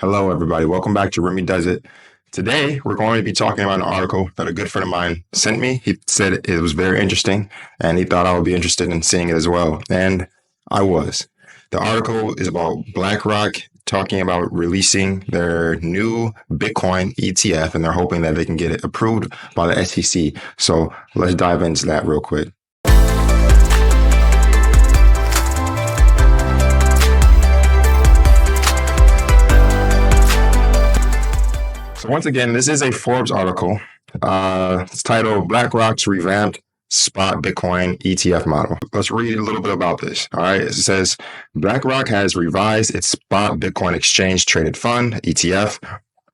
Hello, everybody. Welcome back to Remy Does It. Today, we're going to be talking about an article that a good friend of mine sent me. He said it was very interesting, and he thought I would be interested in seeing it as well. And I was. The article is about BlackRock talking about releasing their new Bitcoin ETF, and they're hoping that they can get it approved by the SEC. So let's dive into that real quick. So once again, this is a Forbes article. It's titled BlackRock's Revamped Spot Bitcoin ETF Model. Let's read a little bit about this. All right. It says BlackRock has revised its Spot Bitcoin Exchange Traded Fund, ETF,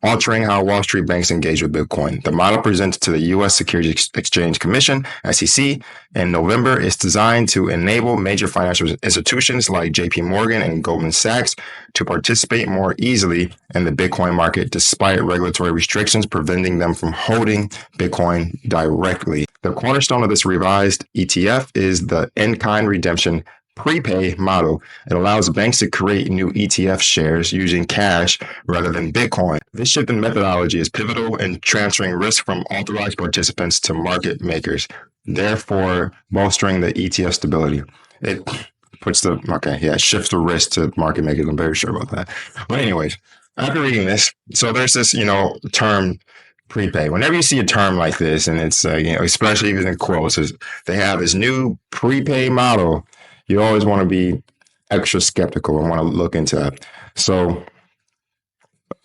altering how Wall Street banks engage with Bitcoin. The model presented to the U.S. Securities Exchange Commission, SEC, in November is designed to enable major financial institutions like JP Morgan and Goldman Sachs to participate more easily in the Bitcoin market despite regulatory restrictions preventing them from holding Bitcoin directly. The cornerstone of this revised ETF is the in-kind redemption prepay model. It allows banks to create new ETF shares using cash rather than Bitcoin. This shift in methodology is pivotal in transferring risk from authorized participants to market makers, therefore bolstering the ETF stability. It shifts the risk to market makers. I'm very sure about that. But anyways, after reading this, so there's this, term prepay. Whenever you see a term like this, and it's, especially even in quotes, they have this new prepay model. You always want to be extra skeptical and want to look into that. So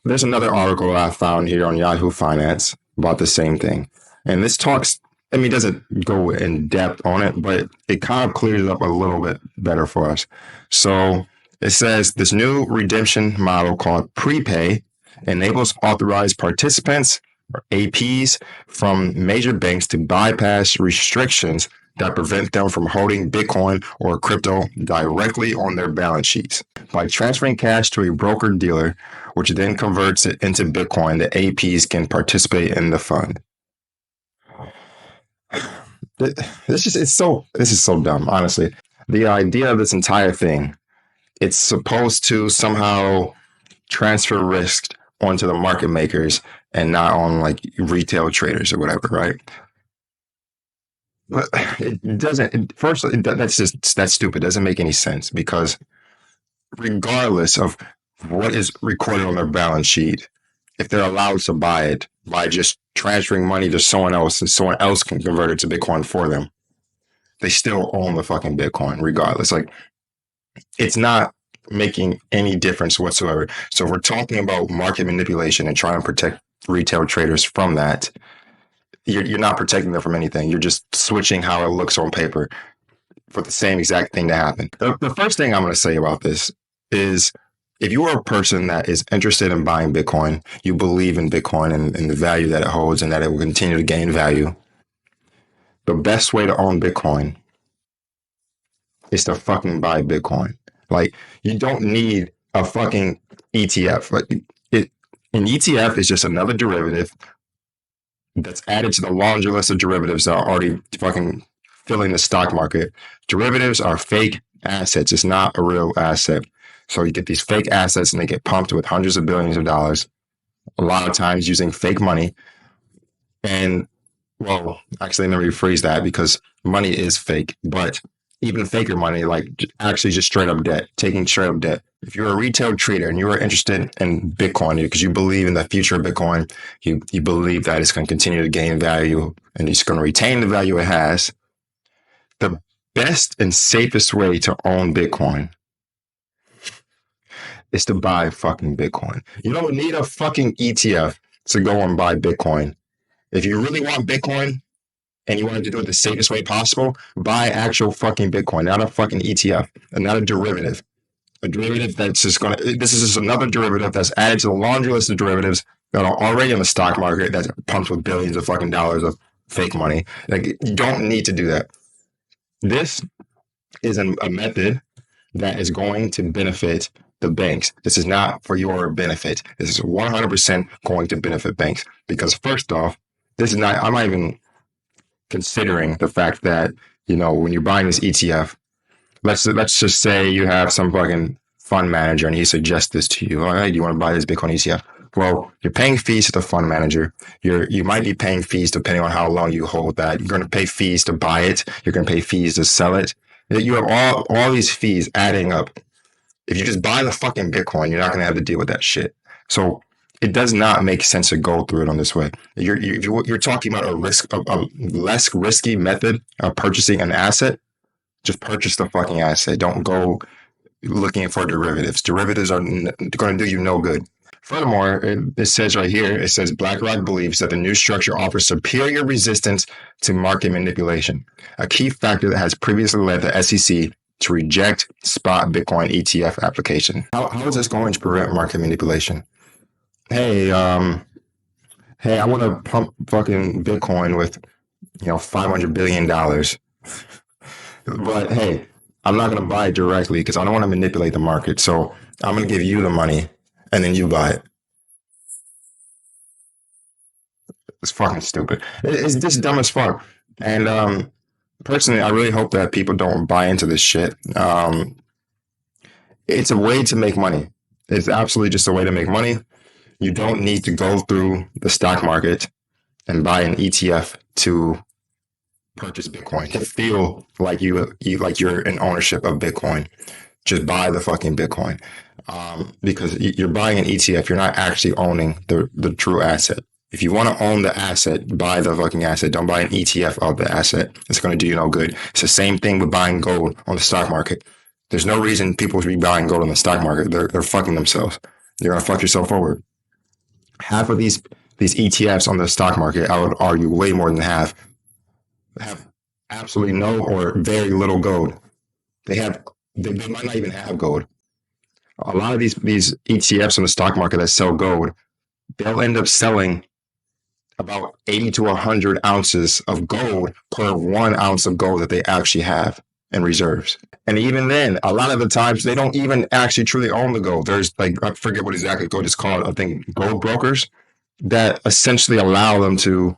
there's another article I found here on Yahoo Finance about the same thing. And this talks, it doesn't go in depth on it, but it kind of clears it up a little bit better for us. So it says this new redemption model called prepay enables authorized participants, or APs, from major banks to bypass restrictions that prevent them from holding Bitcoin or crypto directly on their balance sheets. By transferring cash to a broker-dealer, which then converts it into Bitcoin, the APs can participate in the fund. This is so dumb, honestly. The idea of this entire thing, it's supposed to somehow transfer risk onto the market makers and not on like retail traders or whatever, right? But it doesn't. That's stupid. It doesn't make any sense because regardless of what is recorded on their balance sheet, if they're allowed to buy it by just transferring money to someone else and someone else can convert it to Bitcoin for them, they still own the fucking Bitcoin regardless. Like, it's not making any difference whatsoever. So if we're talking about market manipulation and trying to protect retail traders from that, you're not protecting them from anything. You're just switching how it looks on paper for the same exact thing to happen. The first thing I'm going to say about this is if you are a person that is interested in buying Bitcoin, you believe in Bitcoin and the value that it holds and that it will continue to gain value, the best way to own Bitcoin is to fucking buy Bitcoin. Like, you don't need a fucking ETF. An ETF is just another derivative that's added to the laundry list of derivatives that are already fucking filling the stock market. Derivatives are fake assets. It's not a real asset. So you get these fake assets and they get pumped with hundreds of billions of dollars, a lot of times using fake money. And, well, actually, let me rephrase that because money is fake, but even faker money, like actually just straight up debt, taking straight up debt. If you're a retail trader and you are interested in Bitcoin because you believe in the future of Bitcoin, you believe that it's going to continue to gain value and it's going to retain the value it has, the best and safest way to own Bitcoin is to buy fucking Bitcoin. You don't need a fucking ETF to go and buy Bitcoin. If you really want Bitcoin and you want to do it the safest way possible, buy actual fucking Bitcoin, not a fucking ETF and not a derivative. A derivative that's just this is just another derivative that's added to the laundry list of derivatives that are already in the stock market that's pumped with billions of fucking dollars of fake money. Like, you don't need to do that. This is a method that is going to benefit the banks. This is not for your benefit. This is 100% going to benefit banks because first off, I'm not even considering the fact that, when you're buying this ETF, let's just say you have some fucking fund manager and he suggests this to you. All right, you want to buy this Bitcoin ETF? Well, you're paying fees to the fund manager. You might be paying fees depending on how long you hold that. You're going to pay fees to buy it. You're going to pay fees to sell it. You have all these fees adding up. If you just buy the fucking Bitcoin, you're not going to have to deal with that shit. So it does not make sense to go through it on this way. You're talking about a less risky method of purchasing an asset. Just purchase the fucking asset. Don't go looking for derivatives. Derivatives are going to do you no good. Furthermore, it says right here, it says BlackRock believes that the new structure offers superior resistance to market manipulation, a key factor that has previously led the SEC to reject spot Bitcoin ETF application. How is this going to prevent market manipulation? Hey, hey, I want to pump fucking Bitcoin with, $500 billion. But hey, I'm not going to buy it directly because I don't want to manipulate the market. So I'm going to give you the money and then you buy it. It's fucking stupid. It's just dumb as fuck. And personally, I really hope that people don't buy into this shit. It's a way to make money. It's absolutely just a way to make money. You don't need to go through the stock market and buy an ETF to purchase Bitcoin, to feel like you're in ownership of Bitcoin. Just buy the fucking Bitcoin. Because you're buying an ETF, you're not actually owning the true asset. If you want to own the asset, buy the fucking asset. Don't buy an ETF of the asset. It's going to do you no good. It's the same thing with buying gold on the stock market. There's no reason people should be buying gold on the stock market. They're fucking themselves. You're going to fuck yourself over. Half of these ETFs on the stock market, I would argue way more than half, have absolutely no or very little gold. They might not even have gold. A lot of these ETFs on the stock market that sell gold, they'll end up selling about 80 to 100 ounces of gold per 1 ounce of gold that they actually have in reserves. And even then, a lot of the times, they don't even actually truly own the gold. There's I forget what exactly gold is called. I think gold brokers that essentially allow them to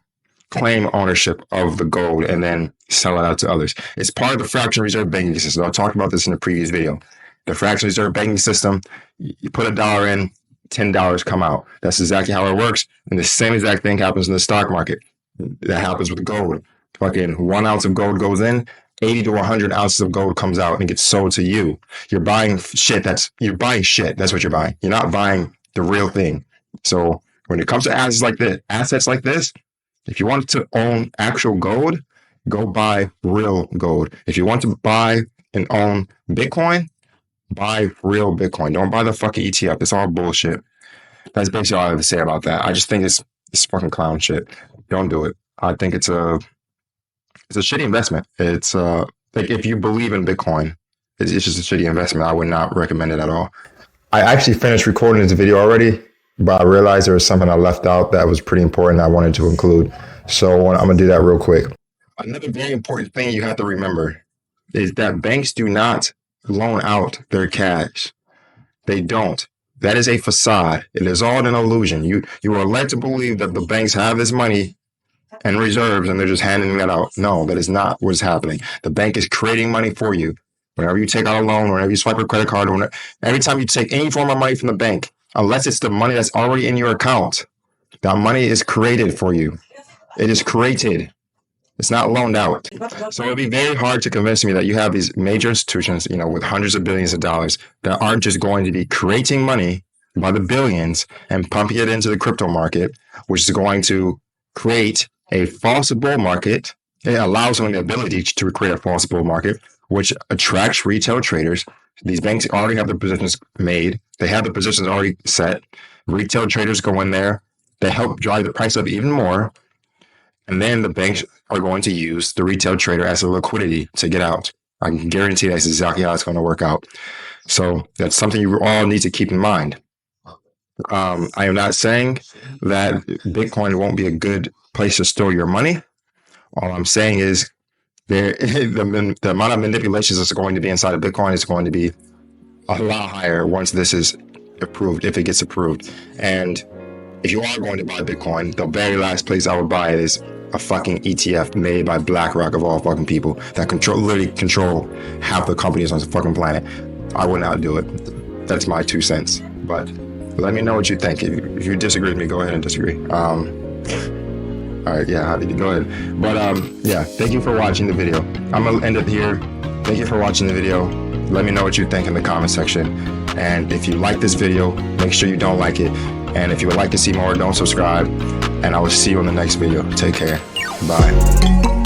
claim ownership of the gold and then sell it out to others. It's part of the fractional reserve banking system. I talked about this in a previous video. The fractional reserve banking system, you put $1 in, $10 come out. That's exactly how it works. And the same exact thing happens in the stock market. That happens with gold. Fucking 1 ounce of gold goes in, 80 to 100 ounces of gold comes out and gets sold to you. You're buying shit. That's what you're buying. You're not buying the real thing. So when it comes to assets like this, if you want to own actual gold, go buy real gold. If you want to buy and own Bitcoin, buy real Bitcoin. Don't buy the fucking ETF. It's all bullshit. That's basically all I have to say about that. I just think it's fucking clown shit. Don't do it. I think it's a shitty investment. It's like if you believe in Bitcoin, it's just a shitty investment. I would not recommend it at all. I actually finished recording this video already, but I realized there was something I left out that was pretty important I wanted to include. So I'm going to do that real quick. Another very important thing you have to remember is that banks do not loan out their cash. They don't. That is a facade. It is all an illusion. You are led to believe that the banks have this money and reserves and they're just handing that out. No, that is not what's happening. The bank is creating money for you. Whenever you take out a loan, whenever you swipe a credit card, every time you take any form of money from the bank, unless it's the money that's already in your account, that money is created for you. It is created. It's not loaned out. So it'd be very hard to convince me that you have these major institutions, with hundreds of billions of dollars that aren't just going to be creating money by the billions and pumping it into the crypto market, which is going to create a false bull market. It allows them the ability to create a false bull market, which attracts retail traders. These banks already have their positions made. They have the positions already set. Retail traders go in there. They help drive the price up even more. And then the banks are going to use the retail trader as a liquidity to get out. I can guarantee that's exactly how it's going to work out. So that's something you all need to keep in mind. I am not saying that Bitcoin won't be a good place to store your money. All I'm saying is the amount of manipulations that's going to be inside of Bitcoin is going to be a lot higher once this is approved, if it gets approved. And if you are going to buy Bitcoin, the very last place I would buy it is a fucking ETF made by BlackRock of all fucking people that literally control half the companies on the fucking planet. I would not do it. That's my 2 cents. But let me know what you think. If you disagree with me, go ahead and disagree. All right, yeah, go ahead. But yeah, thank you for watching the video. I'm gonna end it here. Thank you for watching the video. Let me know what you think in the comment section. And if you like this video, make sure you don't like it. And if you would like to see more, don't subscribe. And I will see you on the next video. Take care. Bye.